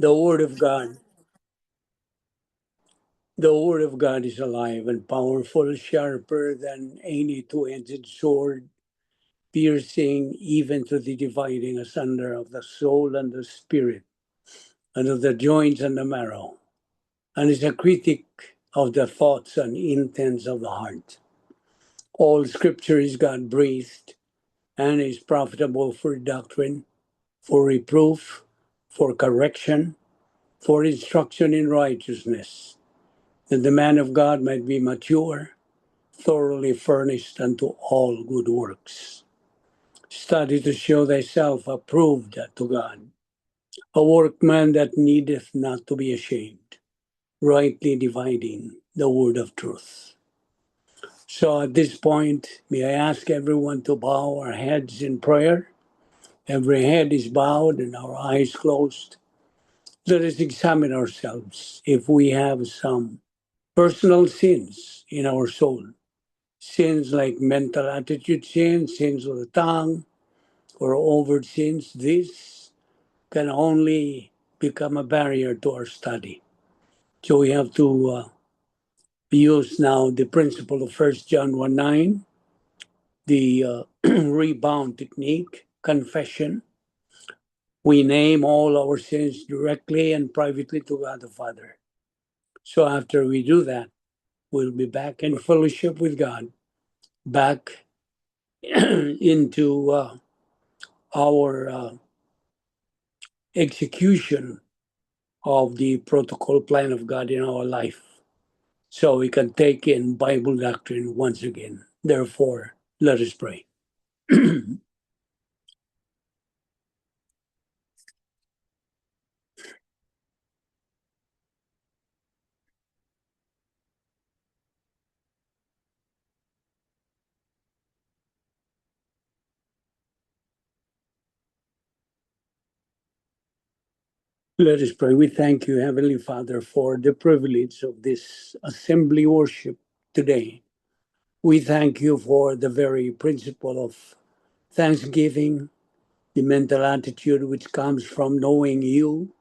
The Word of God. The Word of God is alive and powerful, sharper than any two-edged sword, piercing even to the dividing asunder of the soul and the spirit, and of the joints and the marrow, and is a critic of the thoughts and intents of the heart. All Scripture is God breathed and is profitable for doctrine, for reproof, for correction, for instruction in righteousness, that the man of God might be mature, thoroughly furnished unto all good works. Study to show thyself approved to God, a workman that needeth not to be ashamed, rightly dividing the word of truth. So at this point, may I ask everyone to bow our heads in prayer. Every head is bowed and our eyes closed. Let us examine ourselves if we have some personal sins in our soul. Sins like mental attitude sins, sins of the tongue, or overt sins. This can only become a barrier to our study. So we have to use now the principle of 1 John 1:9, the rebound technique, confession. We name all our sins directly and privately to God the Father. So after we do that, we'll be back in fellowship with God, back into our execution of the protocol plan of God in our life. So we can take in Bible doctrine once again. Therefore, let us pray. Let us pray. We thank you, Heavenly Father, for the privilege of this assembly worship today. We thank you for the very principle of thanksgiving, the mental attitude which comes from knowing you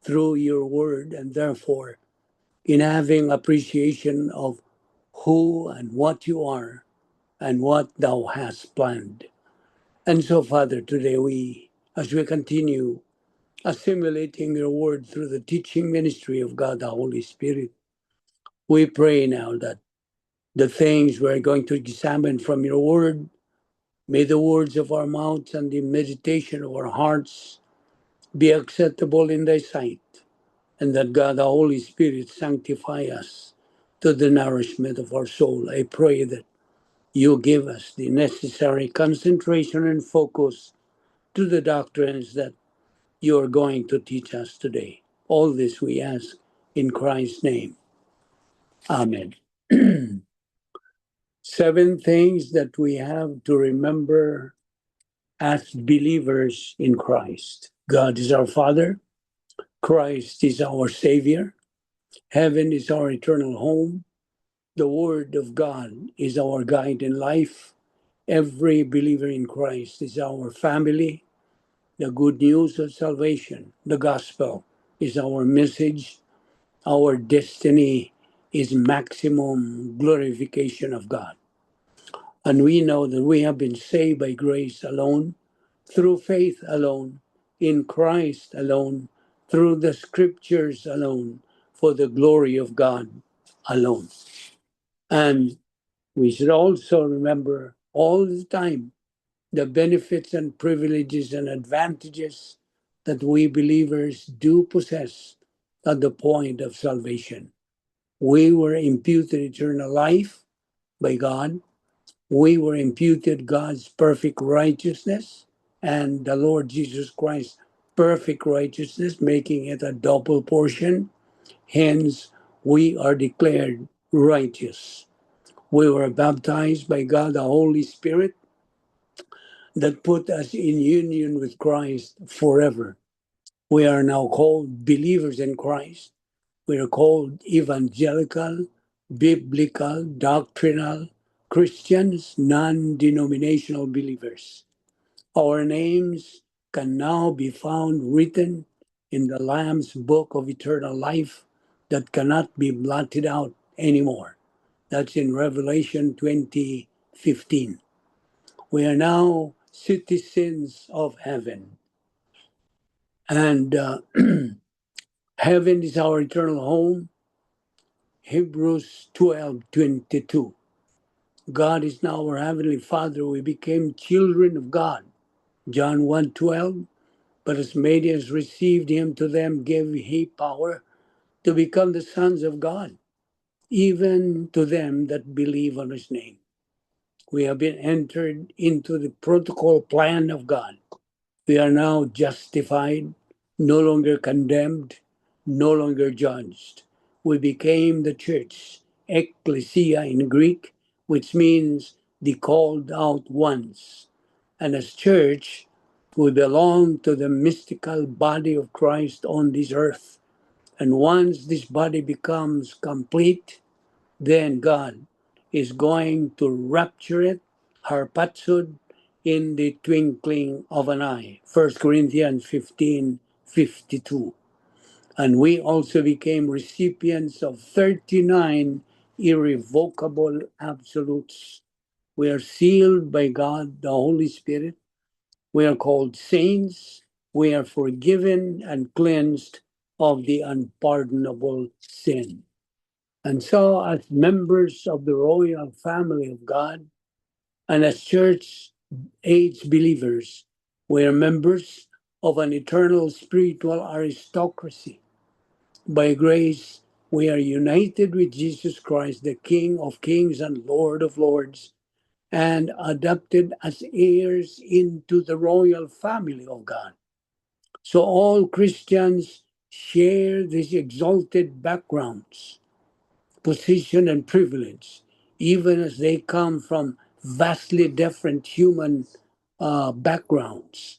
through your word, and therefore in having appreciation of who and what you are and what thou hast planned. And so, Father, today as we continue assimilating your word through the teaching ministry of God the Holy Spirit, we pray now that the things we're going to examine from your word, may the words of our mouths and the meditation of our hearts be acceptable in thy sight, and that God the Holy Spirit sanctify us to the nourishment of our soul. I pray that you give us the necessary concentration and focus to the doctrines that you are going to teach us today. All this we ask in Christ's name. Amen. 7 things that we have to remember as believers in Christ. God is our Father. Christ is our Savior. Heaven is our eternal home. The Word of God is our guide in life. Every believer in Christ is our family. The good news of salvation, the gospel, is our message. Our destiny is maximum glorification of God. And we know that we have been saved by grace alone, through faith alone, in Christ alone, through the scriptures alone, for the glory of God alone. And we should also remember all the time the benefits and privileges and advantages that we believers do possess at the point of salvation. We were imputed eternal life by God. We were imputed God's perfect righteousness and the Lord Jesus Christ's perfect righteousness, making it a double portion. Hence, we are declared righteous. We were baptized by God the Holy Spirit that put us in union with Christ forever. We are now called believers in Christ. We are called evangelical, biblical, doctrinal Christians, non-denominational believers. Our names can now be found written in the Lamb's book of eternal life that cannot be blotted out anymore. That's in Revelation 20:15. We are now citizens of heaven. And heaven is our eternal home. Hebrews 12:22. God is now our Heavenly Father. We became children of God. John 1:12. But as many as received him, to them gave he power to become the sons of God, even to them that believe on his name. We have been entered into the protocol plan of God. We are now justified, no longer condemned, no longer judged. We became the church, ecclesia in Greek, which means the called out ones. And as church, we belong to the mystical body of Christ on this earth. And once this body becomes complete, then God is going to rapture it, harpazoed, in the twinkling of an eye. 1 Corinthians 15:52. And we also became recipients of 39 irrevocable absolutes. We are sealed by God, the Holy Spirit. We are called saints. We are forgiven and cleansed of the unpardonable sin. And so, as members of the royal family of God, and as church age believers, we are members of an eternal spiritual aristocracy. By grace, we are united with Jesus Christ, the King of kings and Lord of lords, and adopted as heirs into the royal family of God. So all Christians share these exalted backgrounds, position, and privilege, even as they come from vastly different human backgrounds.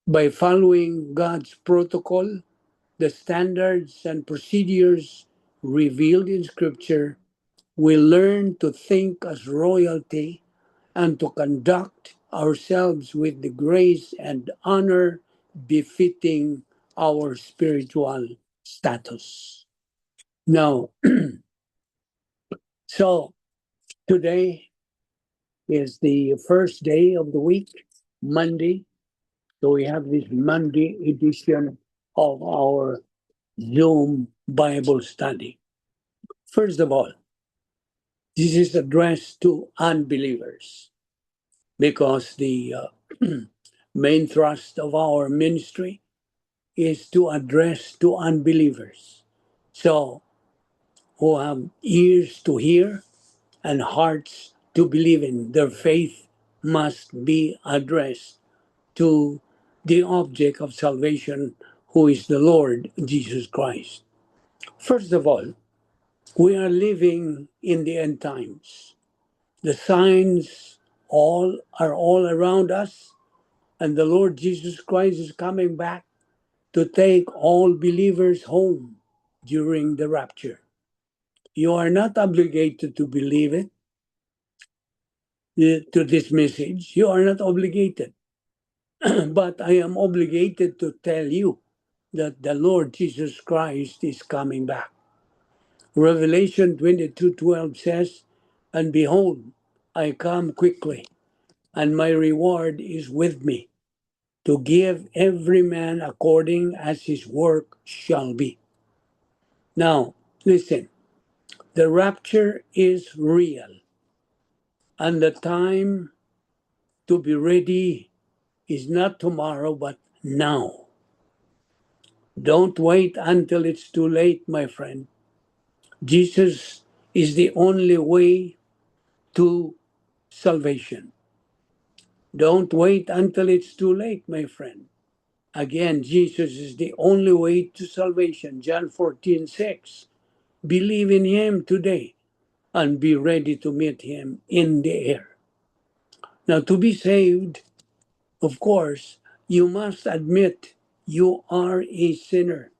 By following God's protocol, the standards and procedures revealed in Scripture, we learn to think as royalty and to conduct ourselves with the grace and honor befitting our spiritual status. Now, so today is the first day of the week, Monday. So we have this Monday edition of our Zoom Bible study. First of all, this is addressed to unbelievers because the main thrust of our ministry is to address to unbelievers. So, who have ears to hear and hearts to believe in, their faith must be addressed to the object of salvation, who is the Lord Jesus Christ. First of all, we are living in the end times. The signs are all around us, and the Lord Jesus Christ is coming back to take all believers home during the rapture. You are not obligated to believe it, to this message. You are not obligated. But I am obligated to tell you that the Lord Jesus Christ is coming back. Revelation 22:12 says, "And behold, I come quickly, and my reward is with me, to give every man according as his work shall be." Now, listen, the rapture is real, and the time to be ready is not tomorrow, but now. Don't wait until it's too late, my friend. Jesus is the only way to salvation. Don't wait until it's too late, my friend. Again, Jesus is the only way to salvation. John 14:6. Believe in him today and be ready to meet him in the air. Now, to be saved, of course, you must admit you are a sinner,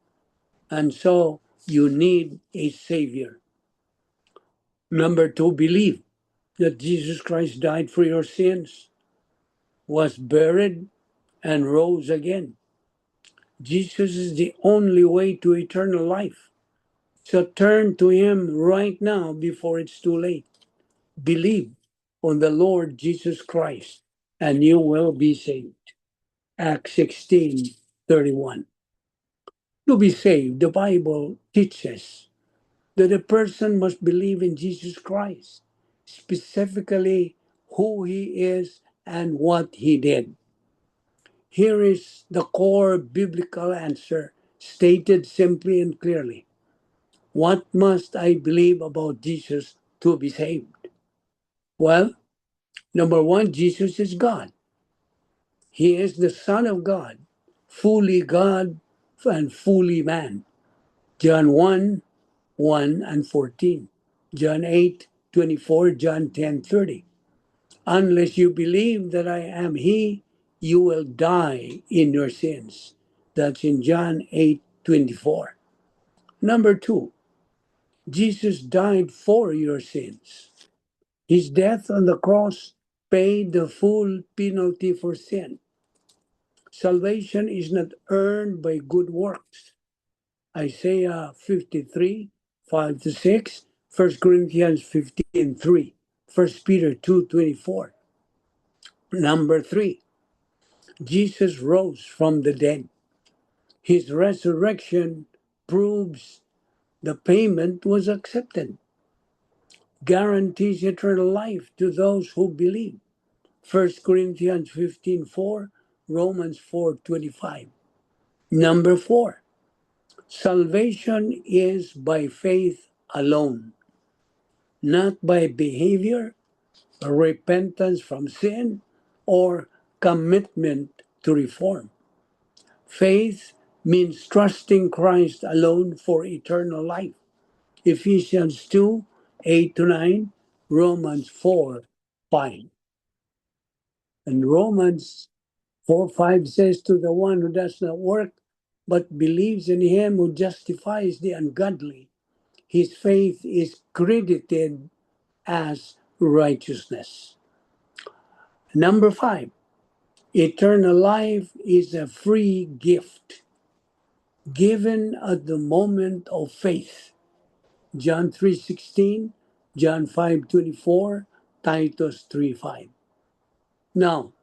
and so you need a Savior. Number two, believe that Jesus Christ died for your sins, was buried, and rose again. Jesus is the only way to eternal life. So turn to Him right now before it's too late. Believe on the Lord Jesus Christ and you will be saved. Acts 16:31. To be saved, the Bible teaches that a person must believe in Jesus Christ, specifically who He is and what He did. Here is the core biblical answer, stated simply and clearly. What must I believe about Jesus to be saved? Well, number one, Jesus is God. He is the Son of God and fully man. John 1 and 14. John 8:24. John 10:30. Unless you believe that I am He, you will die in your sins. That's in John 8:24. Number two, Jesus died for your sins. His death on the cross paid the full penalty for sin. Salvation is not earned by good works. Isaiah 53:5-6, 1 Corinthians 15:3, 1 Peter 2:24. Number three, Jesus rose from the dead. His resurrection proves the payment was accepted, guarantees eternal life to those who believe. 1 Corinthians 15:4, Romans 4:25. Number four, salvation is by faith alone, not by behavior, repentance from sin, or commitment to reform. Faith means trusting Christ alone for eternal life. Ephesians 2:8-9, Romans 4:5. And Romans 4:5 says, to the one who does not work, but believes in him who justifies the ungodly, his faith is credited as righteousness. Number five, eternal life is a free gift given at the moment of faith. John 3:16, John 5:24, Titus 3:5. Now,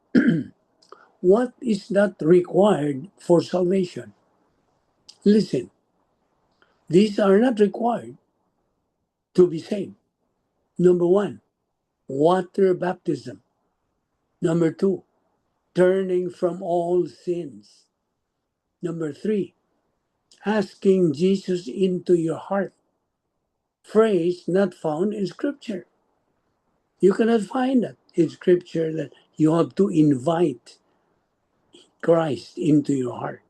what is not required for salvation? Listen, these are not required to be saved. Number one, water baptism. Number two, turning from all sins. Number three, asking Jesus into your heart. Phrase not found in Scripture. You cannot find that in Scripture that you have to invite Christ into your heart.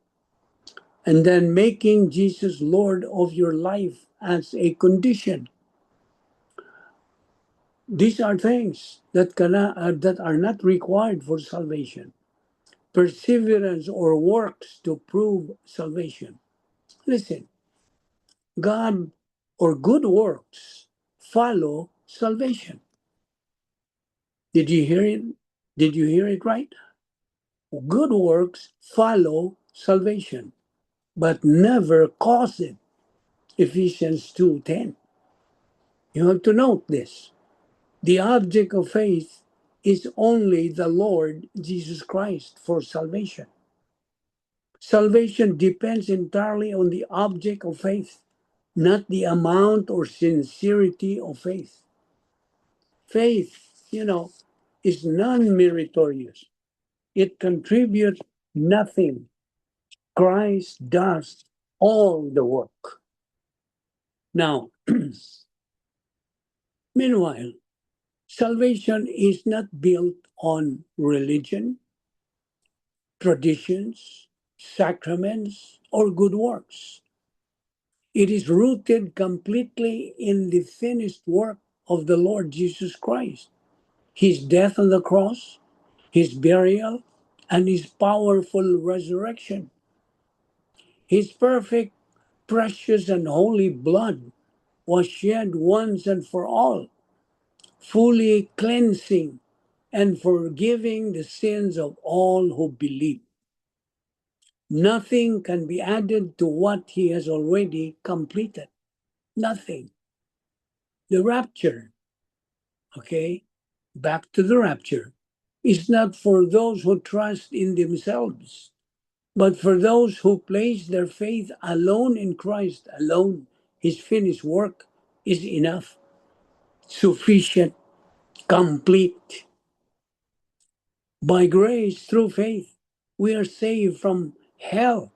And then making Jesus Lord of your life as a condition. These are things that are not required for salvation. Perseverance or works to prove salvation. Listen, God or good works follow salvation. Did you hear it? Did you hear it right? Good works follow salvation, but never cause it. Ephesians 2:10. You have to note this. The object of faith is only the Lord Jesus Christ for salvation. Salvation depends entirely on the object of faith, not the amount or sincerity of faith. Faith, is non meritorious, it contributes nothing. Christ does all the work. Now, meanwhile, salvation is not built on religion, traditions, sacraments, or good works. It is rooted completely in the finished work of the Lord Jesus Christ, his death on the cross, his burial, and his powerful resurrection. His perfect, precious, and holy blood was shed once and for all, fully cleansing and forgiving the sins of all who believe. Nothing can be added to what he has already completed. Nothing. The rapture, okay, back to the rapture, is not for those who trust in themselves, but for those who place their faith alone in Christ alone. His finished work is enough, sufficient, complete. By grace, through faith, we are saved from hell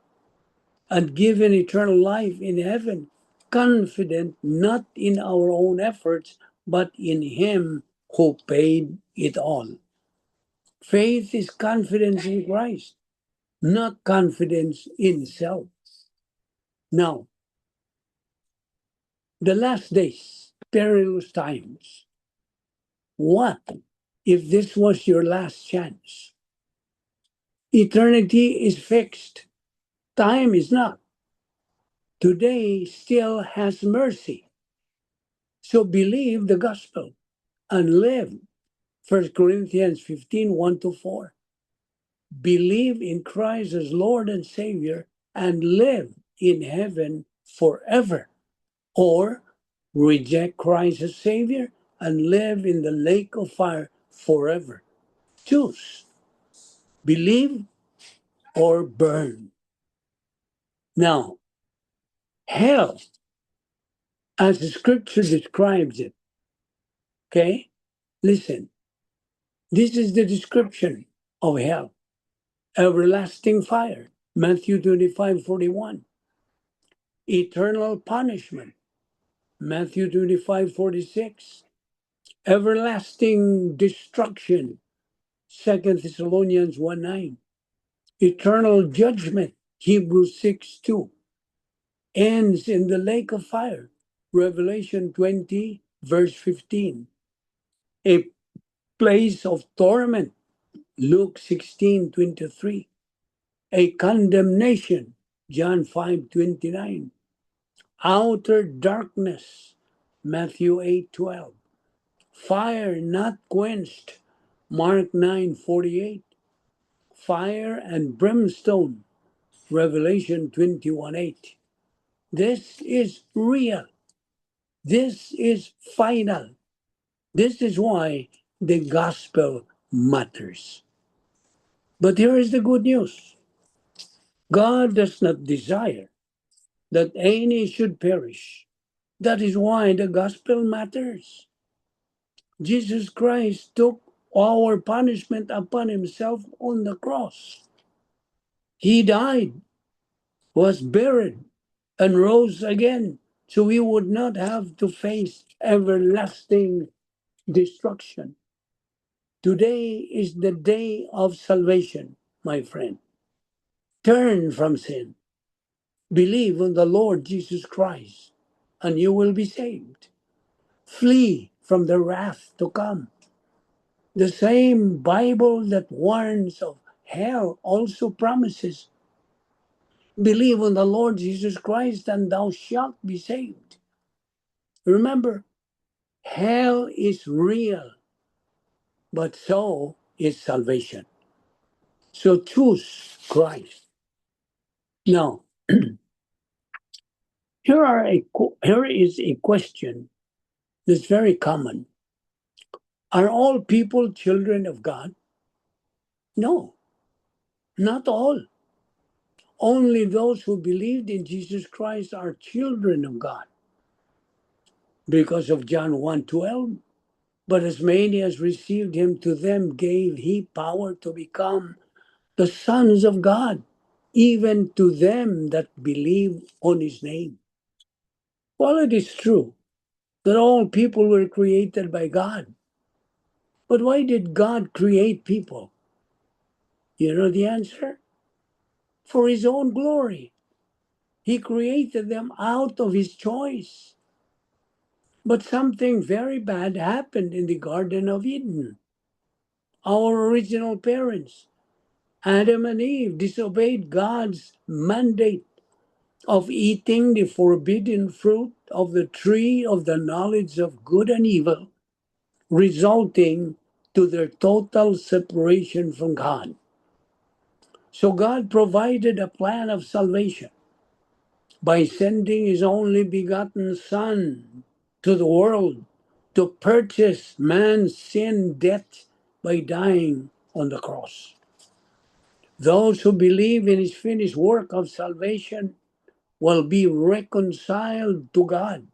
and given eternal life in heaven, confident not in our own efforts, but in Him who paid it all. Faith is confidence in Christ, not confidence in self. Now, the last days, perilous times. What if this was your last chance? Eternity is fixed, time is not. Today still has mercy. So believe the gospel and live. 1 Corinthians 15, 1-4. Believe in Christ as Lord and Savior and live in heaven forever. Or reject Christ as Savior and live in the lake of fire forever. Choose. Believe or burn. Now, hell, as the scripture describes it, okay? Listen, this is the description of hell. Everlasting fire, Matthew 25:41. Eternal punishment, Matthew 25:46. Everlasting destruction, 2 Thessalonians 1:9. Eternal judgment, Hebrews 6:2. Ends in the lake of fire, Revelation 20, verse 15. A place of torment, Luke 16:23. A condemnation, John 5:29. Outer darkness, Matthew 8:12. Fire not quenched, Mark 9:48. Fire and brimstone, Revelation 21:8. This is real. This is final. This is why the gospel matters. But here is the good news. God does not desire that any should perish. That is why the gospel matters. Jesus Christ took our punishment upon himself on the cross. He died, was buried, and rose again, so we would not have to face everlasting destruction. Today is the day of salvation, my friend. Turn from sin. Believe in the Lord Jesus Christ, and you will be saved. Flee from the wrath to come. The same Bible that warns of hell also promises, believe in the Lord Jesus Christ and thou shalt be saved. Remember, hell is real, but so is salvation. So choose Christ. Now, here is a question that's very common. Are all people children of God? No, not all. Only those who believed in Jesus Christ are children of God because of John 1:12. But as many as received him, to them gave he power to become the sons of God, even to them that believe on his name. Well, it is true that all people were created by God. But why did God create people? You know the answer? For his own glory. He created them out of his choice. But something very bad happened in the Garden of Eden. Our original parents, Adam and Eve, disobeyed God's mandate of eating the forbidden fruit of the tree of the knowledge of good and evil, resulting to their total separation from God. So God provided a plan of salvation by sending his only begotten Son to the world to purchase man's sin debt by dying on the cross. Those who believe in his finished work of salvation will be reconciled to God.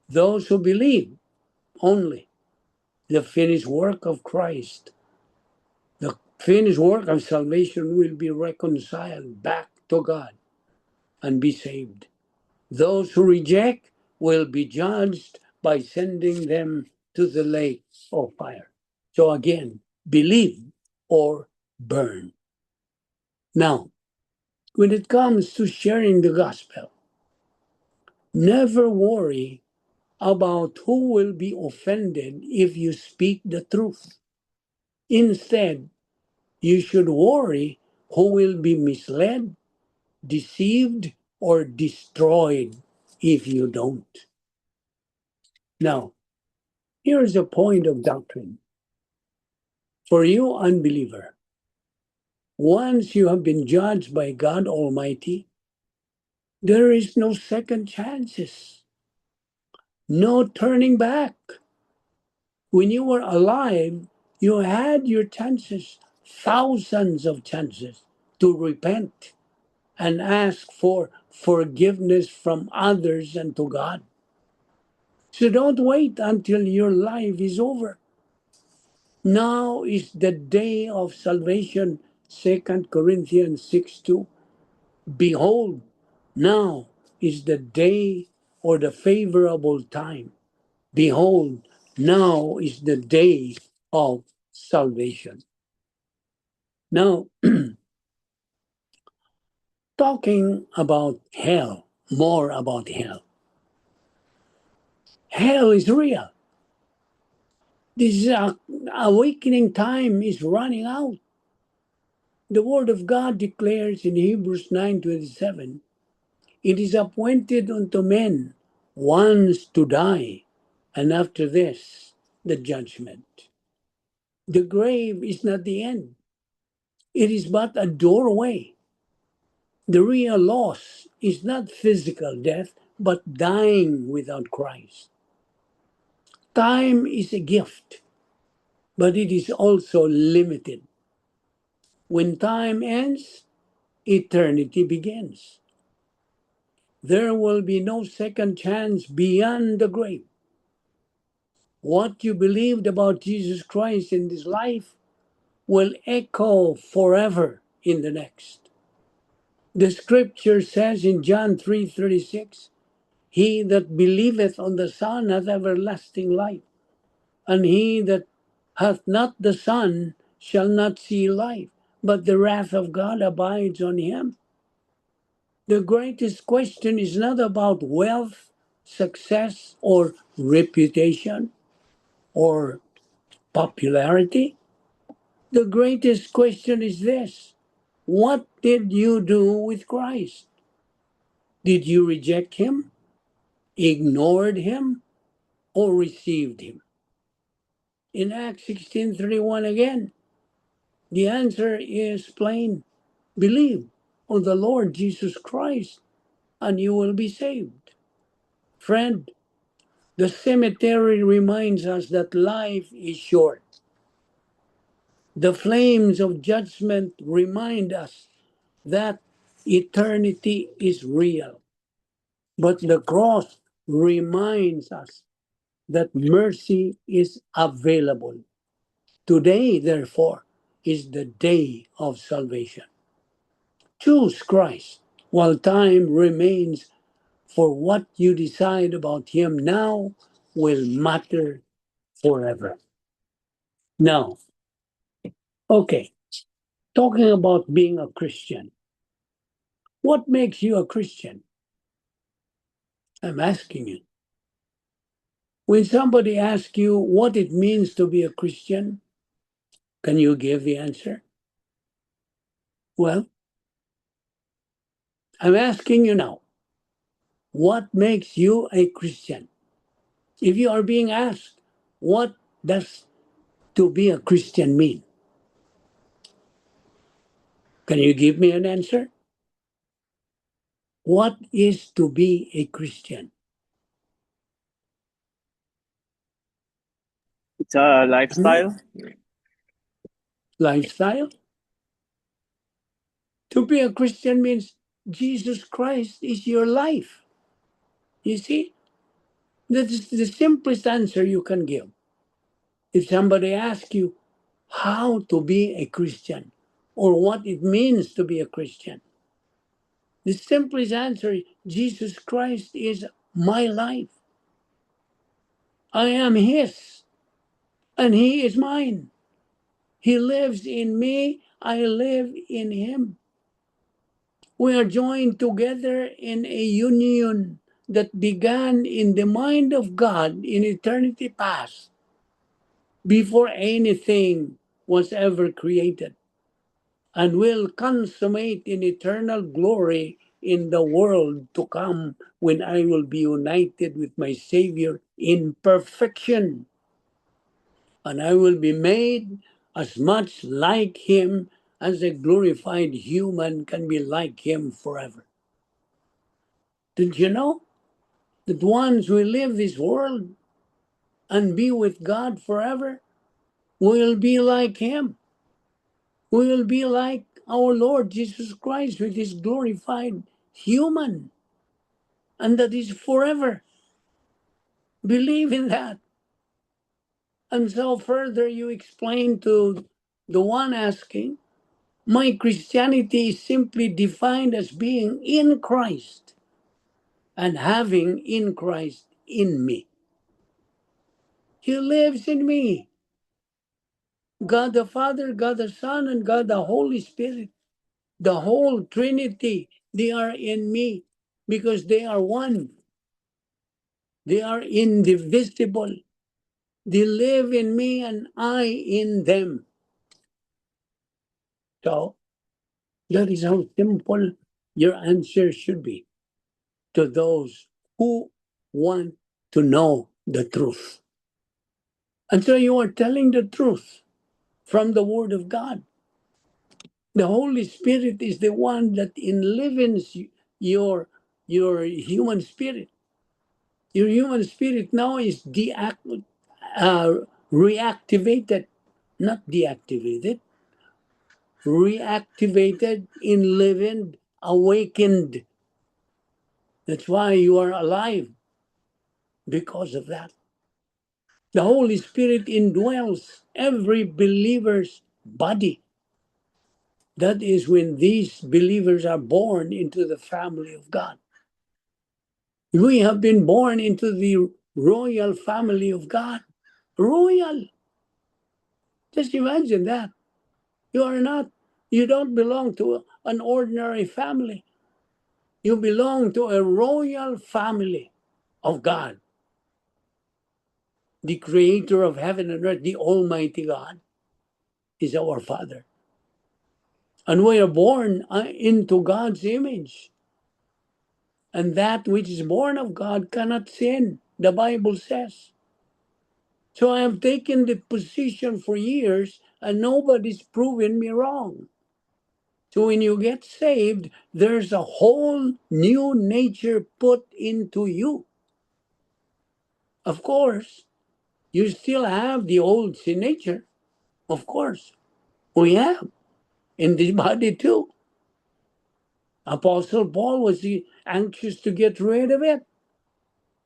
Those who believe only the finished work of Christ, the finished work of salvation, will be reconciled back to God and be saved. Those who reject will be judged by sending them to the lake of fire. So again, believe or burn. Now, when it comes to sharing the gospel, never worry about who will be offended if you speak the truth. Instead, you should worry who will be misled, deceived, or destroyed if you don't. Now, here's a point of doctrine. For you, unbeliever, once you have been judged by God Almighty, there is no second chances, no turning back. When you were alive, you had your chances, thousands of chances to repent and ask for forgiveness from others and to God. So don't wait until your life is over. Now is the day of salvation. 2 Corinthians 6:2. Behold, now is the day or the favorable time. Behold, now is the day of salvation. Now, talking about hell, more about hell. Hell is real. This awakening time is running out. The word of God declares in Hebrews 9:27, it is appointed unto men once to die, and after this, the judgment. The grave is not the end. It is but a doorway. The real loss is not physical death, but dying without Christ. Time is a gift, but it is also limited. When time ends, eternity begins. There will be no second chance beyond the grave. What you believed about Jesus Christ in this life will echo forever in the next. The scripture says in John 3:36, he that believeth on the Son hath everlasting life, and he that hath not the Son shall not see life, but the wrath of God abides on him. The greatest question is not about wealth, success, or reputation, or popularity. The greatest question is this: what did you do with Christ? Did you reject him, ignored him, or received him? In Acts 16:31 again, the answer is plain. Believe on the Lord Jesus Christ, and you will be saved. Friend, the cemetery reminds us that life is short. The flames of judgment remind us that eternity is real. But the cross reminds us that mercy is available. Today, therefore, is the day of salvation. Choose Christ while time remains, for what you decide about him now will matter forever. Now, okay, talking about being a Christian. What makes you a Christian? I'm asking you. When somebody asks you what it means to be a Christian, can you give the answer? Well, I'm asking you now, what makes you a Christian? If you are being asked, what does to be a Christian mean? Can you give me an answer? What is to be a Christian? It's a lifestyle. Lifestyle? To be a Christian means Jesus Christ is your life. You see? That's the simplest answer you can give. If somebody asks you how to be a Christian or what it means to be a Christian, the simplest answer is Jesus Christ is my life. I am His and He is mine. He lives in me, I live in Him. We are joined together in a union that began in the mind of God in eternity past, before anything was ever created, and will consummate in eternal glory in the world to come when I will be united with my Savior in perfection, and I will be made as much like Him as a glorified human can be like Him forever. Did you know that once we leave this world and be with God forever, we'll be like Him? We will be like our Lord Jesus Christ with His glorified human, and that is forever. Believe in that. And so further you explain to the one asking, my Christianity is simply defined as being in Christ and having in Christ in me. He lives in me. God the Father, God the Son, and God the Holy Spirit, the whole Trinity, they are in me because they are one. They are indivisible. They live in me and I in them. So that is how simple your answer should be to those who want to know the truth. And so you are telling the truth from the Word of God. The Holy Spirit is the one that enlivens your human spirit. Your human spirit now is reactivated, not deactivated, reactivated, enlivened, awakened. That's why you are alive, because of that. The Holy Spirit indwells every believer's body. That is when these believers are born into the family of God. We have been born into the royal family of God. Royal. Just imagine that. You are not, you don't belong to an ordinary family. You belong to a royal family of God, the creator of heaven and earth, the Almighty God is our Father. And we are born into God's image. And that which is born of God cannot sin, the Bible says. So I have taken the position for years and nobody's proven me wrong. So when you get saved, there's a whole new nature put into you. Of course, you still have the old sin nature. Of course, we have in the body too. Apostle Paul was anxious to get rid of it.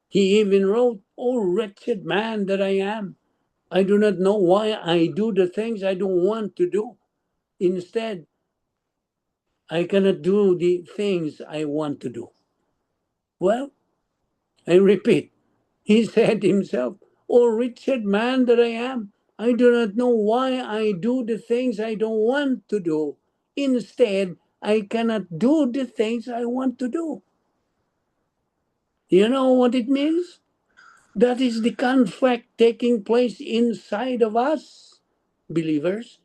He even wrote, "Oh, wretched man that I am. I do not know why I do the things I don't want to do. Instead, I cannot do the things I want to do." Well, I repeat, he said himself, "Oh, wretched man that I am. I do not know why I do the things I don't want to do. Instead, I cannot do the things I want to do." You know what it means? That is the conflict taking place inside of us, believers.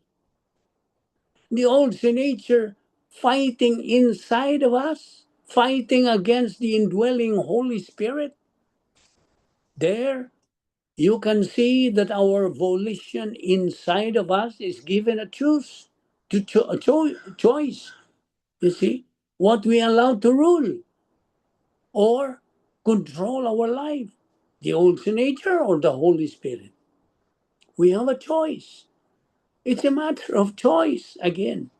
The old sin nature fighting inside of us, fighting against the indwelling Holy Spirit. There, you can see that our volition inside of us is given a choice. to choice. You see, what we allow to rule or control our life, the old nature or the Holy Spirit. We have a choice. It's a matter of choice again.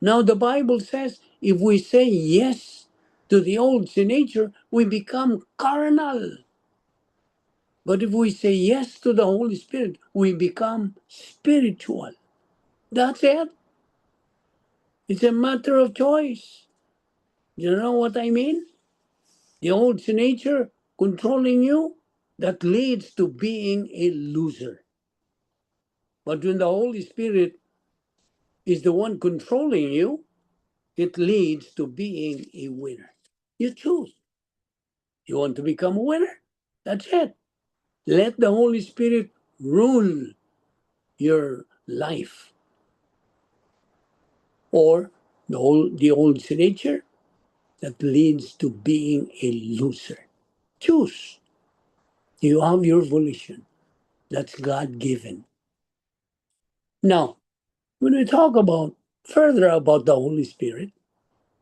Now, the Bible says if we say yes to the old nature, we become carnal. But if we say yes to the Holy Spirit, we become spiritual. That's it. It's a matter of choice. You know what I mean? The old nature controlling you, that leads to being a loser. But when the Holy Spirit is the one controlling you, it leads to being a winner. You choose. You want to become a winner? That's it. Let the Holy Spirit rule your life. Or the old nature that leads to being a loser. Choose. You have your volition. That's God given. Now, when we talk about further about the Holy Spirit,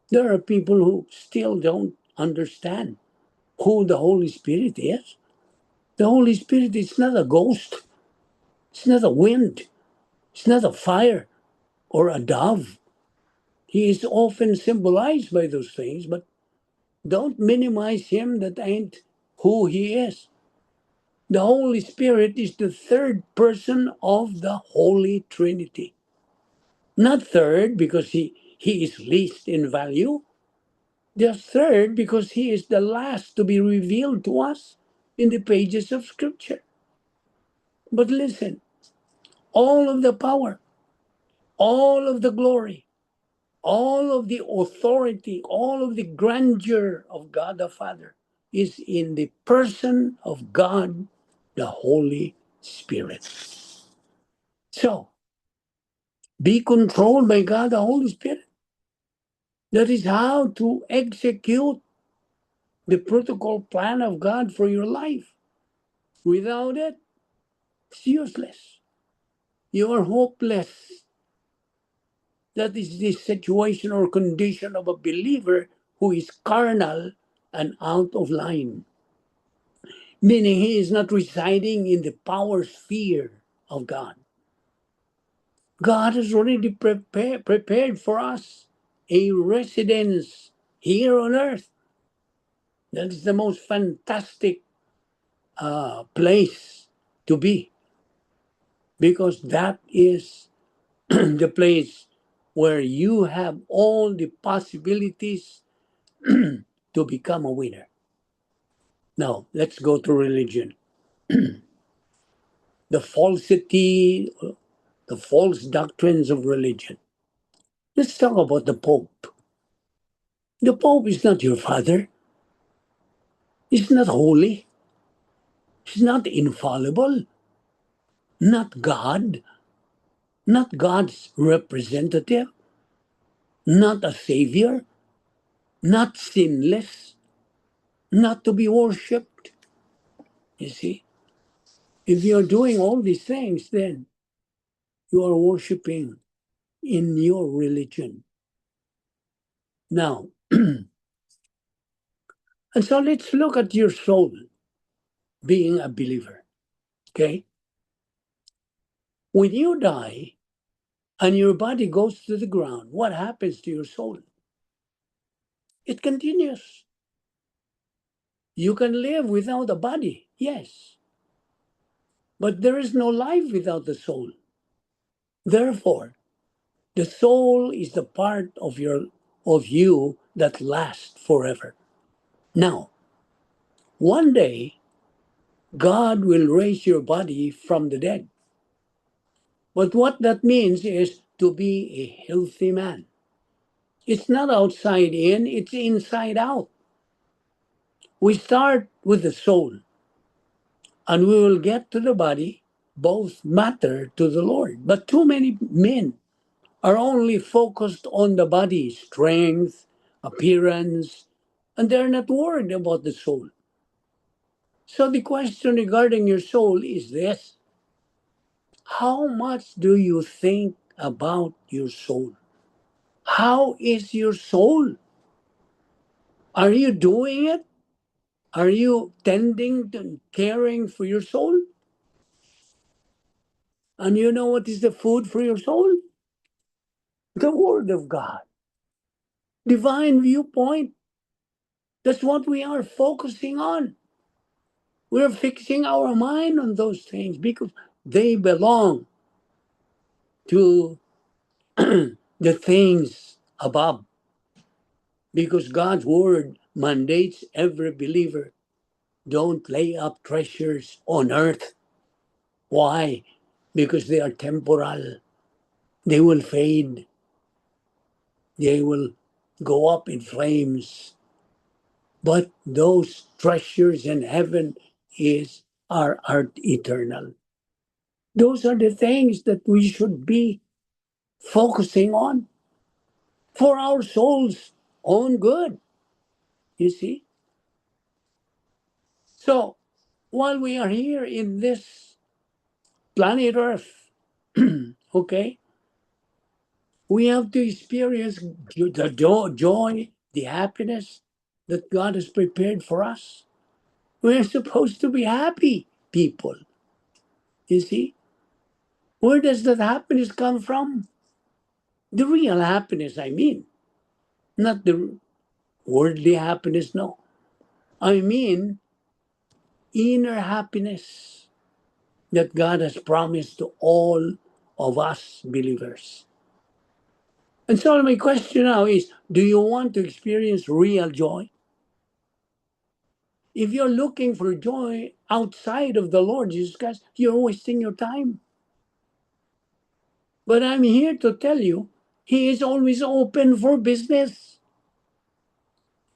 there are people who still don't understand who the Holy Spirit is. The Holy Spirit is not a ghost. It's not a wind. It's not a fire or a dove. He is often symbolized by those things, but don't minimize him. That ain't who he is. The Holy Spirit is the third person of the Holy Trinity. Not third because he is least in value. The third because he is the last to be revealed to us in the pages of Scripture. But listen, all of the power, all of the glory, all of the authority, all of the grandeur of God the Father is in the person of God the Holy Spirit. So, be controlled by God the Holy Spirit. That is how to execute the protocol plan of God for your life. Without it, it's useless. You are hopeless. That is the situation or condition of a believer who is carnal and out of line, meaning he is not residing in the power sphere of God. God has already prepared for us a residence here on earth. That is the most fantastic place to be, because that is the place where you have all the possibilities to become a winner. Now, let's go to religion. The falsity, the false doctrines of religion. Let's talk about the Pope. The Pope is not your father. He's not holy. He's not infallible. Not God. Not God's representative. Not a savior. Not sinless. Not to be worshipped. You see? If you're doing all these things, then you are worshiping in your religion. Now, and so let's look at your soul being a believer. Okay? When you die and your body goes to the ground, what happens to your soul? It continues. You can live without a body, yes, but there is no life without the soul. Therefore, the soul is the part of you that lasts forever. Now, one day God will raise your body from the dead. But what that means is to be a healthy man. It's not outside in, it's inside out. We start with the soul, and we will get to the body. Both matter to the Lord. But too many men are only focused on the body, strength, appearance, and they're not worried about the soul. So the question regarding your soul is this: how much do you think about your soul. How is your soul? Are you doing it? Are you tending to caring for your soul? And you know what is the food for your soul? The Word of God. Divine viewpoint. That's what we are focusing on. We're fixing our mind on those things because they belong to the things above. Because God's Word mandates every believer, don't lay up treasures on earth. Why? Because they are temporal. They will fade. They will go up in flames. But those treasures in heaven are eternal. Those are the things that we should be focusing on for our soul's own good. You see? So while we are here in this planet Earth, okay, we have to experience the joy, the happiness that God has prepared for us. We're supposed to be happy people. You see? Where does that happiness come from? The real happiness, I mean. Not the worldly happiness, no. I mean inner happiness that God has promised to all of us believers. And so my question now is, do you want to experience real joy? If you're looking for joy outside of the Lord Jesus Christ, you're wasting your time. But I'm here to tell you, He is always open for business.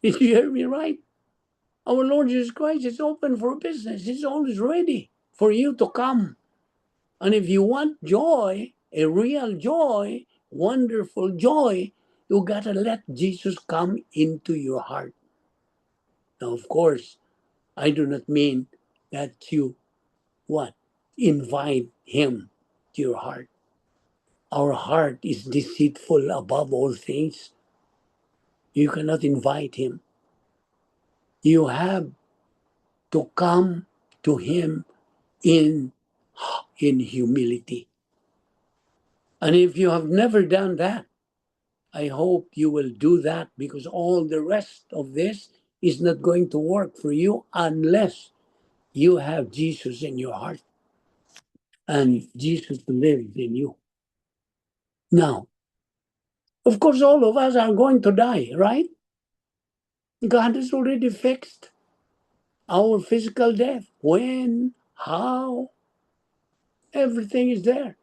Did you hear me right? Our Lord Jesus Christ is open for business. He's always ready for you to come. And if you want joy, a real joy, wonderful joy, you gotta let Jesus come into your heart. Now, of course, I do not mean that you what? Invite him to your heart. Our heart is deceitful above all things. You cannot invite him. You have to come to him in humility. And if you have never done that, I hope you will do that, because all the rest of this is not going to work for you unless you have Jesus in your heart and Jesus lives in you. Now, of course, all of us are going to die, right? God has already fixed our physical death. When, how, everything is there.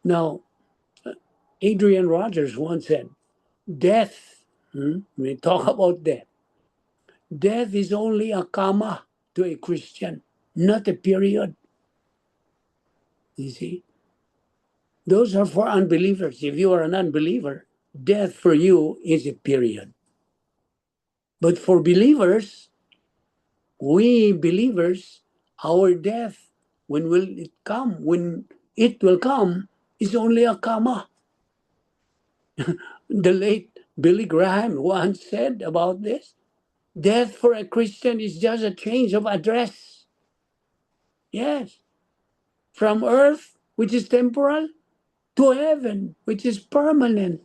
Now, Adrian Rogers once said, death, we talk about death. Death is only a comma to a Christian, not a period. You see? Those are for unbelievers. If you are an unbeliever, death for you is a period. But for believers, we believers, our death, when will it come? When it will come, is only a comma. The late Billy Graham once said about this, death for a Christian is just a change of address. Yes. From earth, which is temporal, to heaven, which is permanent.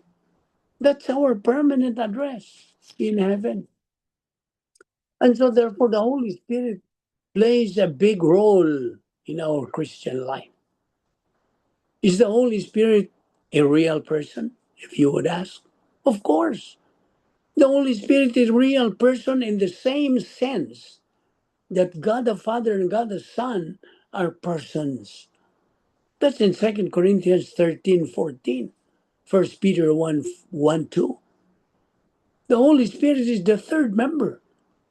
That's our permanent address in heaven. And so, therefore, the Holy Spirit plays a big role in our Christian life. Is the Holy Spirit a real person, if you would ask? Of course. The Holy Spirit is a real person in the same sense that God the Father and God the Son are persons. That's in 2 Corinthians 13:14. 1 Peter 1:2. The Holy Spirit is the third member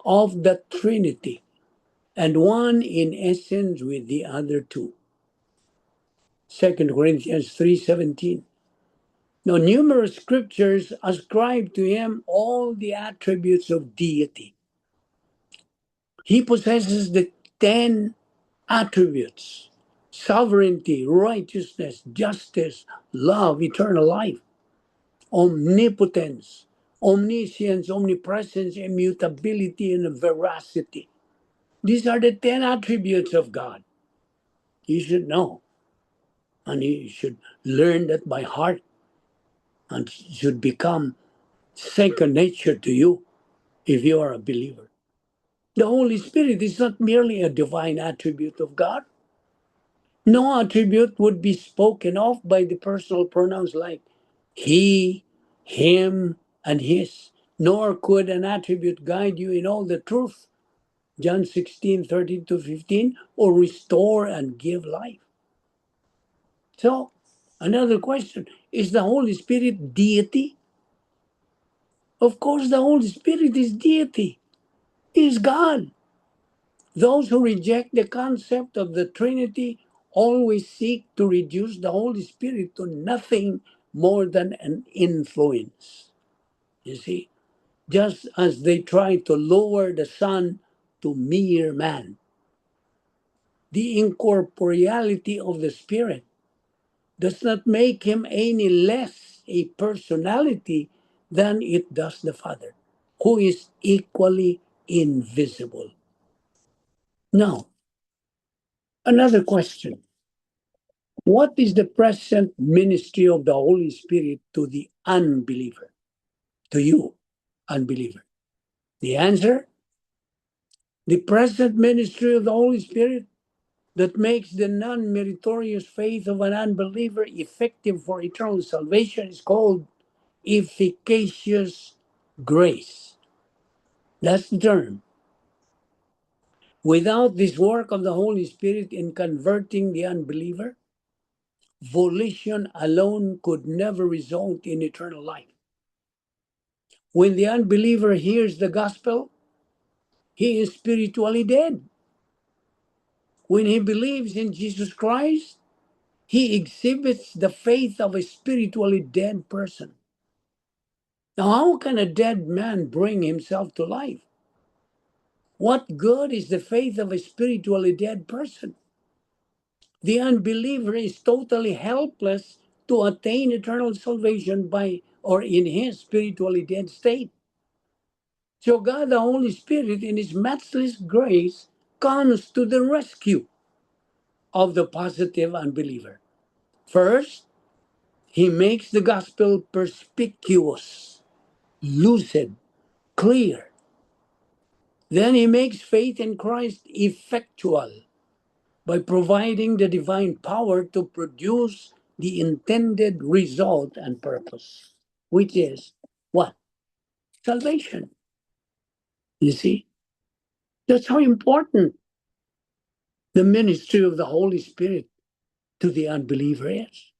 of the Trinity and one in essence with the other two. 2 Corinthians 3:17. Now, numerous scriptures ascribe to him all the attributes of deity. He possesses the 10 attributes. sovereignty, righteousness, justice, love, eternal life, omnipotence, omniscience, omnipresence, immutability, and veracity. These are the 10 attributes of God. You should know, and you should learn that by heart, and it should become second nature to you if you are a believer. The Holy Spirit is not merely a divine attribute of God. No attribute would be spoken of by the personal pronouns like he, him, and his, nor could an attribute guide you in all the truth, John 16:13-15, or restore and give life. So, another question, is the Holy Spirit deity? Of course, the Holy Spirit is deity. He is God. Those who reject the concept of the Trinity always seek to reduce the Holy Spirit to nothing more than an influence. You see, just as they try to lower the Son to mere man. The incorporeality of the Spirit does not make him any less a personality than it does the Father, who is equally invisible. Now, another question. What is the present ministry of the Holy Spirit to the unbeliever? To you, unbeliever. The answer? The present ministry of the Holy Spirit that makes the non meritorious faith of an unbeliever effective for eternal salvation is called efficacious grace. That's the term. Without this work of the Holy Spirit in converting the unbeliever, volition alone could never result in eternal life. When the unbeliever hears the gospel, he is spiritually dead. When he believes in Jesus Christ, he exhibits the faith of a spiritually dead person. Now, how can a dead man bring himself to life? What good is the faith of a spiritually dead person? The unbeliever is totally helpless to attain eternal salvation by or in his spiritually dead state. So God, the Holy Spirit, in his matchless grace, comes to the rescue of the positive unbeliever. First, he makes the gospel perspicuous, lucid, clear. Then he makes faith in Christ effectual by providing the divine power to produce the intended result and purpose, which is what? Salvation. You see, that's how important the ministry of the Holy Spirit to the unbeliever is.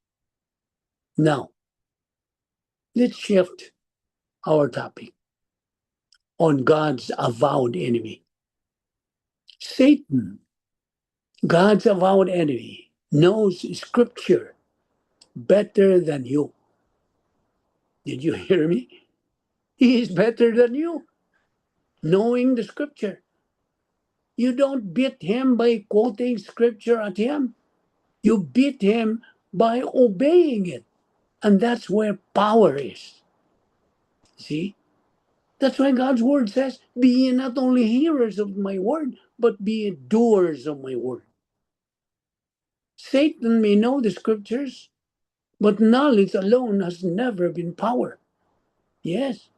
Now, let's shift our topic on God's avowed enemy. Satan, God's avowed enemy, knows Scripture better than you. Did you hear me? He is better than you, knowing the Scripture. You don't beat him by quoting Scripture at him. You beat him by obeying it. And that's where power is. See? That's why God's word says, be ye not only hearers of my word, but be ye doers of my word. Satan may know the scriptures, but knowledge alone has never been power. Yes,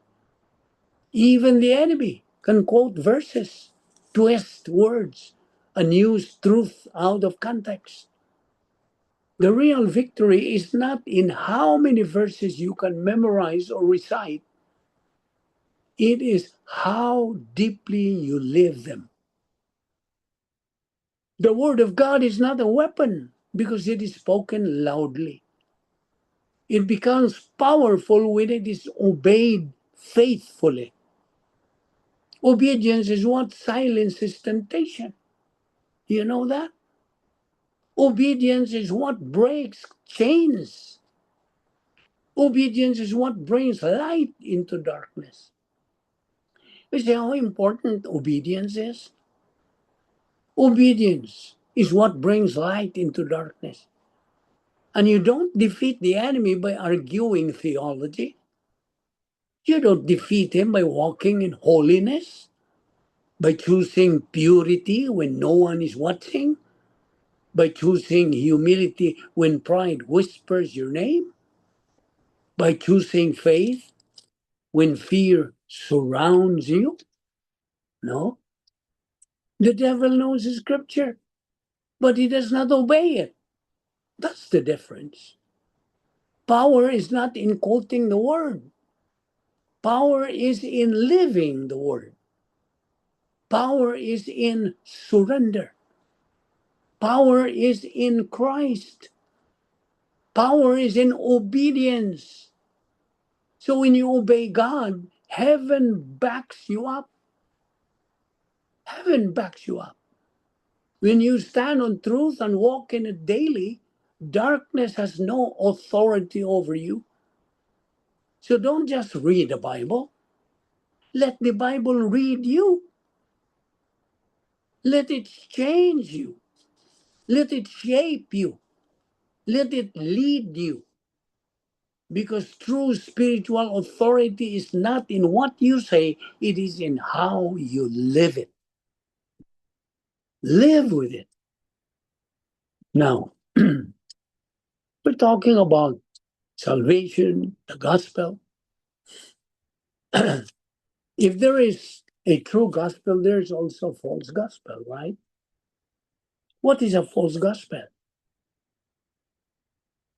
even the enemy can quote verses, twist words, and use truth out of context. The real victory is not in how many verses you can memorize or recite, it is how deeply you live them. The word of God is not a weapon because it is spoken loudly. It becomes powerful when it is obeyed faithfully. Obedience is what silences temptation. You know that? Obedience is what breaks chains. Obedience is what brings light into darkness. You see how important obedience is? Obedience is what brings light into darkness. And you don't defeat the enemy by arguing theology. You don't defeat him by walking in holiness, by choosing purity when no one is watching, by choosing humility when pride whispers your name, by choosing faith when fear surrounds you. No. The devil knows the scripture, but he does not obey it. That's the difference. Power is not in quoting the word. Power is in living the word. Power is in surrender. Power is in Christ. Power is in obedience. So when you obey God, heaven backs you up. Heaven backs you up. When you stand on truth and walk in it daily, darkness has no authority over you. So don't just read the Bible. Let the Bible read you. Let it change you. Let it shape you. Let it lead you. Because true spiritual authority is not in what you say, it is in how you live it. Live with it. Now, we're talking about salvation, the gospel. If there is a true gospel, there's also a false gospel, right? What is a false gospel?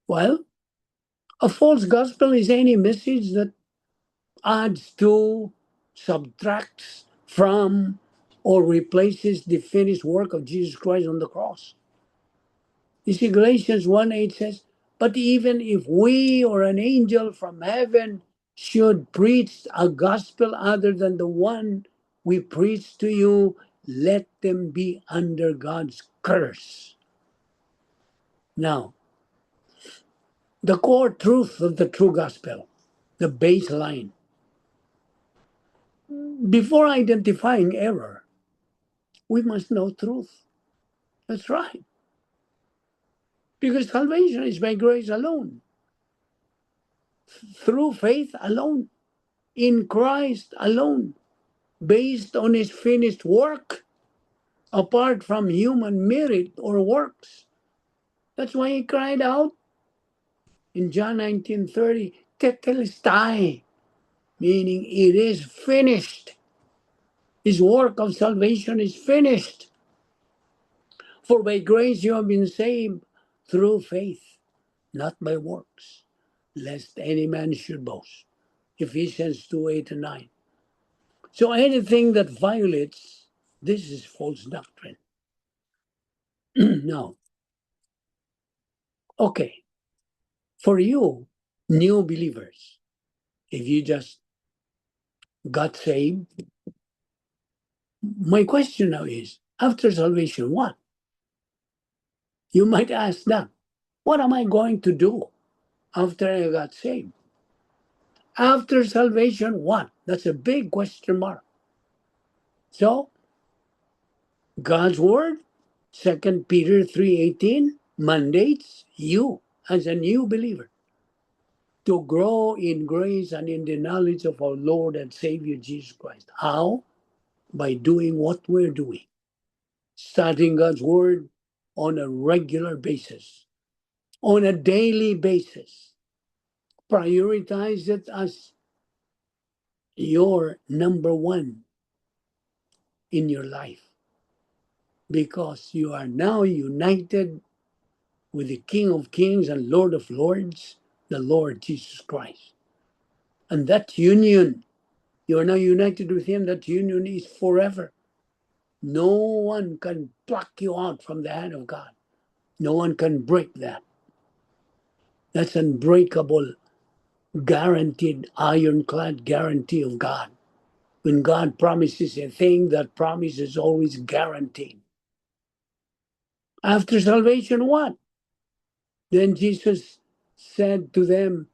Well, a false gospel is any message that adds to, subtracts from, or replaces the finished work of Jesus Christ on the cross. You see, Galatians 1:8 says, but even if we or an angel from heaven should preach a gospel other than the one we preach to you, let them be under God's curse. Now, the core truth of the true gospel, the baseline. Before identifying error, we must know truth. That's right. Because salvation is by grace alone, through faith alone, in Christ alone, based on his finished work, apart from human merit or works. That's why he cried out in John 19:30, Tetelestai, meaning it is finished. His work of salvation is finished. For by grace you have been saved through faith, not by works, lest any man should boast. Ephesians 2:8-9. So anything that violates this is false doctrine. Now, okay, for you, new believers, if you just got saved, my question now is, after salvation, what? You might ask that. What am I going to do after I got saved? After salvation, what? That's a big question mark. So, God's word, 2 Peter 3:18, mandates you as a new believer to grow in grace and in the knowledge of our Lord and Savior Jesus Christ. How? By doing what we're doing. Studying God's word on a regular basis, on a daily basis. Prioritize it as your number one in your life, because you are now united with the King of Kings and Lord of Lords, the Lord Jesus Christ. And that union, you are now united with him, that union is forever. No one can pluck you out from the hand of God. No one can break that. That's unbreakable, guaranteed, ironclad guarantee of God. When God promises a thing, that promise is always guaranteed. After salvation, what? Then Jesus said to them,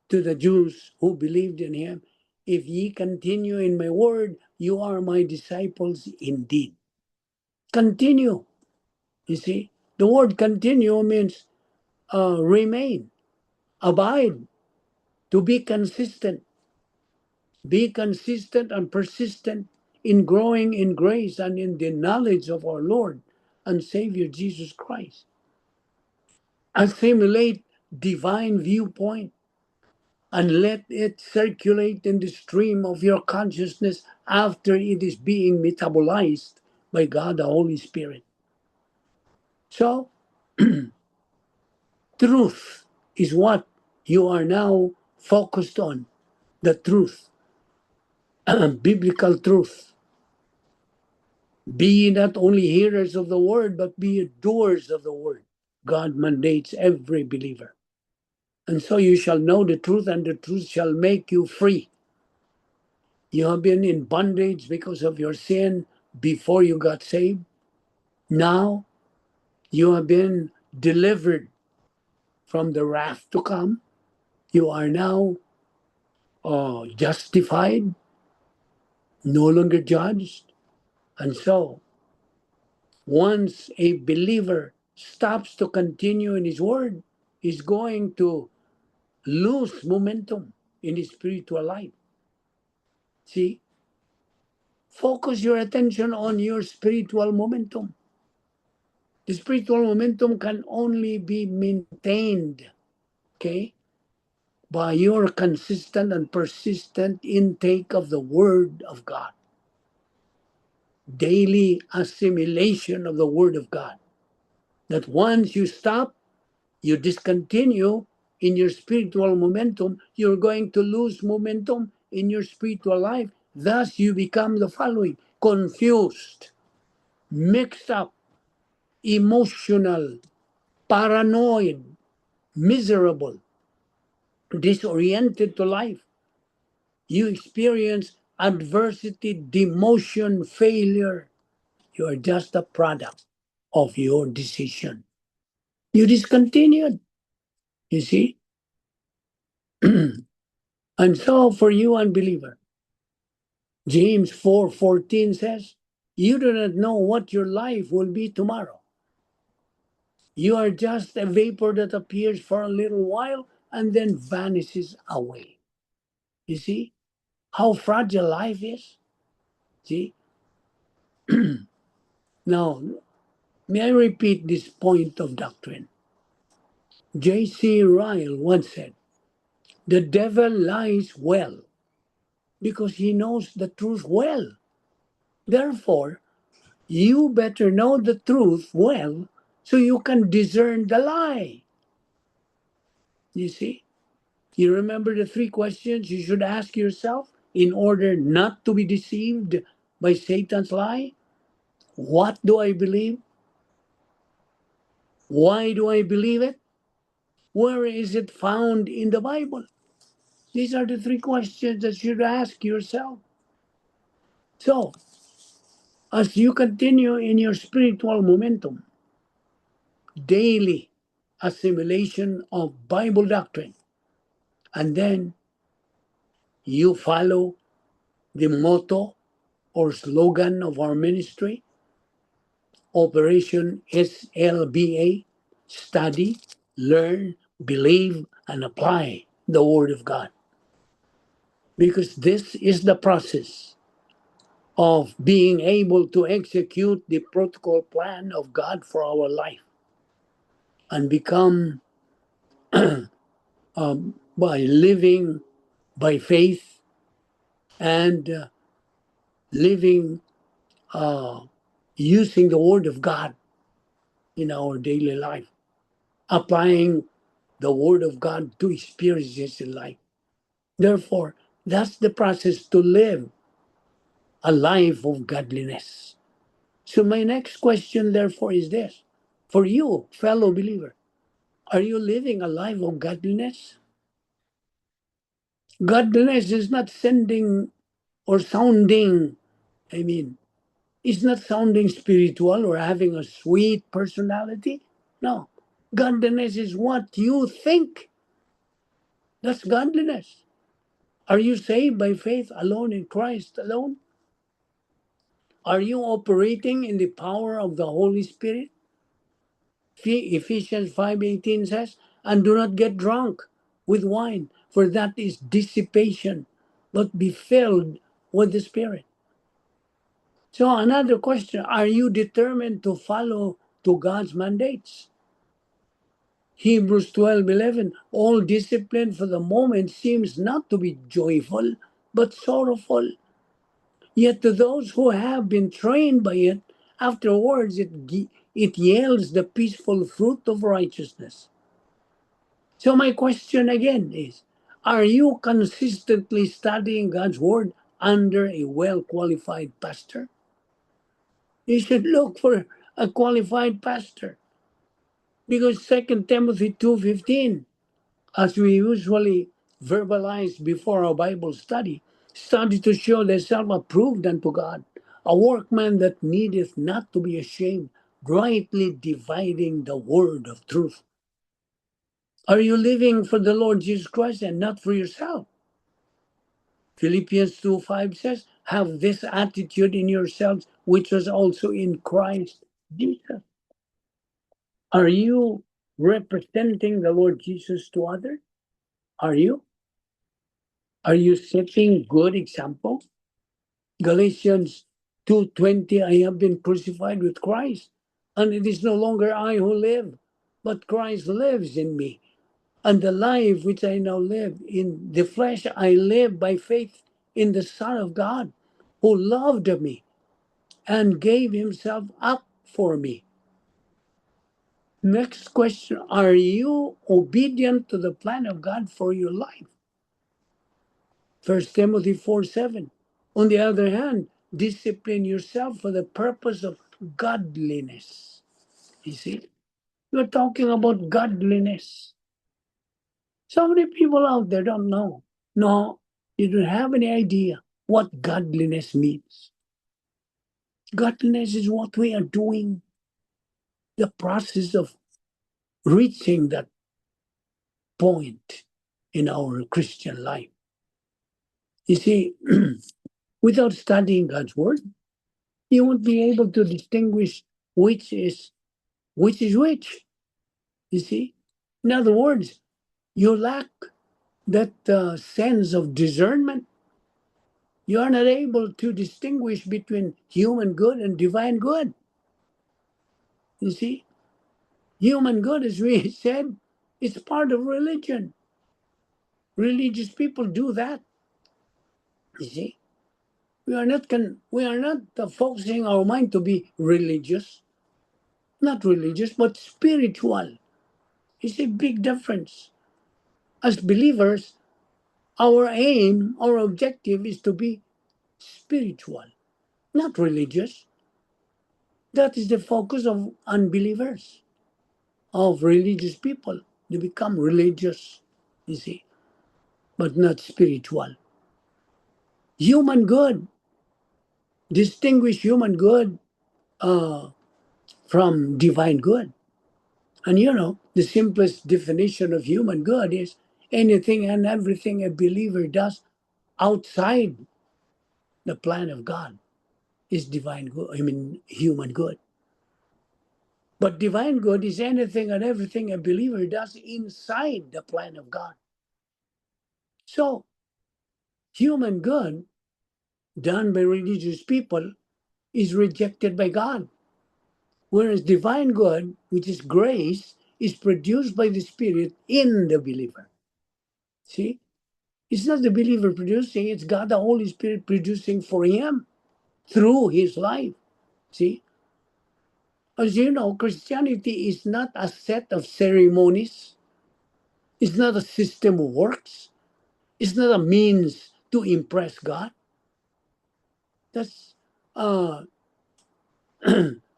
to the Jews who believed in him, if ye continue in my word, you are my disciples indeed. Continue. You see, the word continue means remain, abide, to be consistent. Be consistent and persistent in growing in grace and in the knowledge of our Lord and Savior Jesus Christ. Assimilate divine viewpoint and let it circulate in the stream of your consciousness after it is being metabolized by God the Holy Spirit. So, truth is what you are now focused on. The truth, biblical truth. Be ye not only hearers of the word, but be ye doers of the word. God mandates every believer. And so you shall know the truth, and the truth shall make you free. You have been in bondage because of your sin before you got saved. Now you have been delivered from the wrath to come. You are now justified, no longer judged. And so, once a believer stops to continue in his word, he's going to lose momentum in his spiritual life. See, focus your attention on your spiritual momentum. The spiritual momentum can only be maintained, okay, by your consistent and persistent intake of the Word of God, daily assimilation of the Word of God. That once you stop, you discontinue in your spiritual momentum, you're going to lose momentum in your spiritual life. Thus, you become the following: confused, mixed up, emotional, paranoid, miserable, disoriented to life. You experience adversity, demotion, failure. You are just a product of your decision. You discontinued, you see? And so for you, unbeliever, James 4:14 says, you do not know what your life will be tomorrow. You are just a vapor that appears for a little while and then vanishes away. You see how fragile life is? See? Now, may I repeat this point of doctrine? J.C. Ryle once said, the devil lies well because he knows the truth well. Therefore, you better know the truth well so you can discern the lie. You see? You remember the three questions you should ask yourself in order not to be deceived by Satan's lie? What do I believe? Why do I believe it? Where is it found in the Bible? These are the three questions that you should ask yourself. So, as you continue in your spiritual momentum, daily assimilation of Bible doctrine, and then you follow the motto or slogan of our ministry, Operation SLBA: study, learn, believe, and apply the Word of God. Because this is the process of being able to execute the protocol plan of God for our life and become by living by faith and living using the Word of God in our daily life, applying the Word of God to experiences in life. Therefore, that's the process to live a life of godliness. So, my next question, therefore, is this: for you, fellow believer, are you living a life of godliness? Godliness is not sending or sounding, I mean, it's not sounding spiritual or having a sweet personality. No. Godliness is what you think. That's godliness. Are you saved by faith alone in Christ alone? Are you operating in the power of the Holy Spirit? Ephesians 5:18 says, and do not get drunk with wine, for that is dissipation, but be filled with the Spirit. So another question, are you determined to follow to God's mandates? Hebrews 12:11, all discipline for the moment seems not to be joyful, but sorrowful. Yet to those who have been trained by it, afterwards it yields the peaceful fruit of righteousness. So my question again is, are you consistently studying God's Word under a well-qualified pastor? You should look for a qualified pastor. Because 2 Timothy 2:15, as we usually verbalize before our Bible study to show thyself approved unto God, a workman that needeth not to be ashamed, rightly dividing the word of truth. Are you living for the Lord Jesus Christ and not for yourself? Philippians 2:5 says, have this attitude in yourselves, which was also in Christ Jesus. Are you representing the Lord Jesus to others? Are you? Are you setting good example? Galatians 2:20, I have been crucified with Christ, and it is no longer I who live, but Christ lives in me. And the life which I now live in the flesh, I live by faith in the Son of God, who loved me and gave himself up for me. Next question, are you obedient to the plan of God for your life? 1 Timothy 4:7. On the other hand, discipline yourself for the purpose of godliness. You see, we're talking about godliness. So many people out there don't know. No, you don't have any idea what godliness means. Godliness is what we are doing, the process of reaching that point in our Christian life. You see, without studying God's word, you won't be able to distinguish which is which. You see, in other words, you lack that sense of discernment. You are not able to distinguish between human good and divine good. You see, human good, as we said, it's part of religion. Religious people do that. You see, we are not focusing our mind to be religious, not religious, but spiritual. It's a big difference. As believers, our aim, our objective is to be spiritual, not religious. That is the focus of unbelievers, of religious people. They become religious, you see, but not spiritual. Human good, distinguish human good from divine good. And you know, the simplest definition of human good is anything and everything a believer does outside the plan of God is divine good, human good. But divine good is anything and everything a believer does inside the plan of God. So, human good done by religious people is rejected by God. Whereas divine good, which is grace, is produced by the Spirit in the believer. See? It's not the believer producing, it's God the Holy Spirit producing for him through his life. See? As you know, Christianity is not a set of ceremonies, it's not a system of works, it's not a means to impress God. That's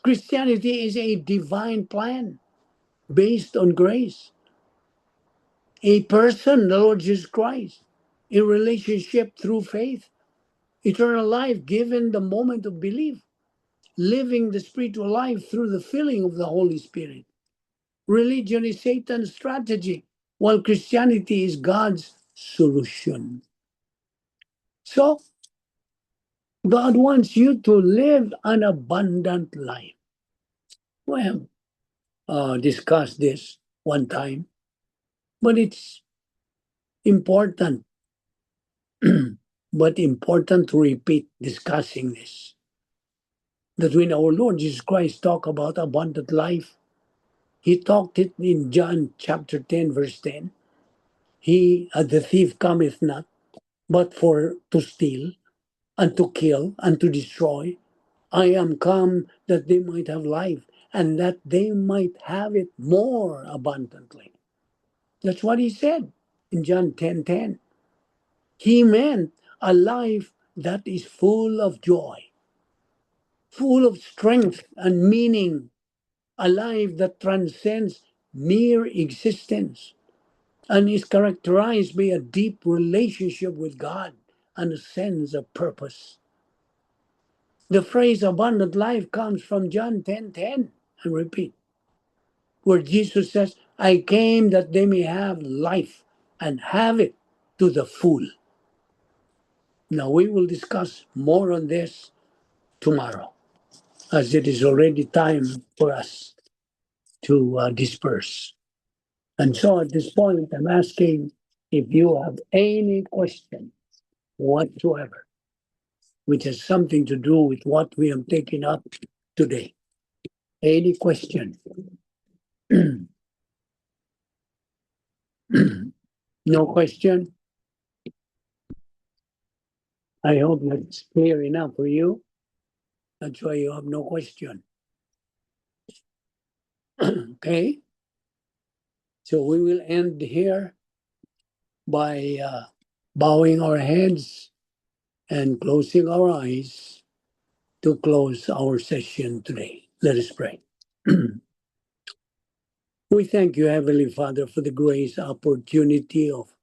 Christianity is a divine plan based on grace. A person, the Lord Jesus Christ, a relationship through faith, eternal life given the moment of belief, living the spiritual life through the filling of the Holy Spirit. Religion is Satan's strategy, while Christianity is God's solution. So, God wants you to live an abundant life. Well, discussed this one time, but it's important, but important to repeat discussing this. That when our Lord Jesus Christ talked about abundant life, he talked it in John chapter 10, verse 10. The thief cometh not, but for to steal, and to kill, and to destroy. I am come that they might have life, and that they might have it more abundantly. That's what he said in John 10:10. He meant a life that is full of joy, full of strength and meaning, a life that transcends mere existence and is characterized by a deep relationship with God and a sense of purpose. The phrase abundant life comes from John 10:10, and repeat, where Jesus says, I came that they may have life and have it to the full. Now we will discuss more on this tomorrow, as it is already time for us to disperse. And so at this point, I'm asking if you have any question whatsoever, which has something to do with what we have taken up today. Any question? No question? I hope that's clear enough for you. That's why you have no question. Okay? So we will end here by bowing our heads and closing our eyes to close our session today. Let us pray. We thank you, Heavenly Father, for the grace opportunity of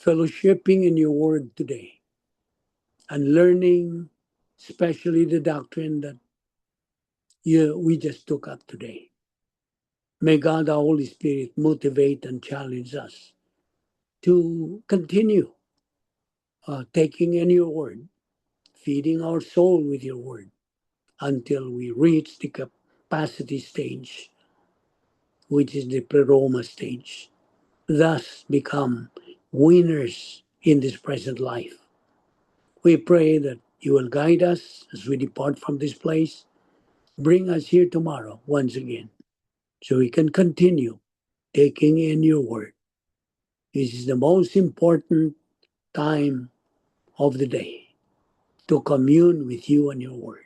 fellowshipping in your word today and learning, especially the doctrine that we just took up today. May God, the Holy Spirit, motivate and challenge us to continue taking in your word, feeding our soul with your word until we reach the capacity stage, which is the pleroma stage. Thus become winners in this present life. We pray that you will guide us as we depart from this place. Bring us here tomorrow once again so we can continue taking in your word. This is the most important time of the day to commune with you and your word.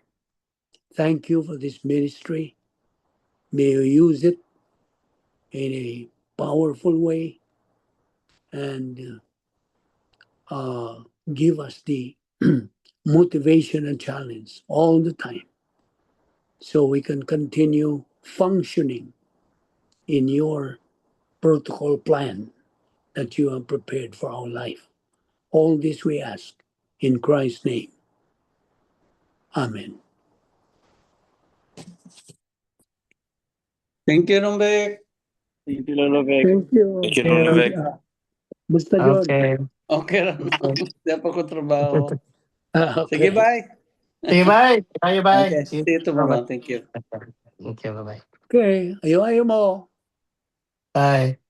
Thank you for this ministry. May you use it in a powerful way and give us the motivation and challenge all the time so we can continue functioning in your protocol plan that you have prepared for our life. All this we ask in Christ's name. Amen. Thank you, Rumbek. Thank you, Lolo Vic. Thank you. Thank you, Lolo Vic. Basta John. Okay. Okay lang. Hindi pa ko trabaho. Okay. Sige, bye. Sige, bye. Bye, bye. Okay, see you tomorrow. Thank you. Thank you, bye-bye. Okay. Ayaw mo. Bye.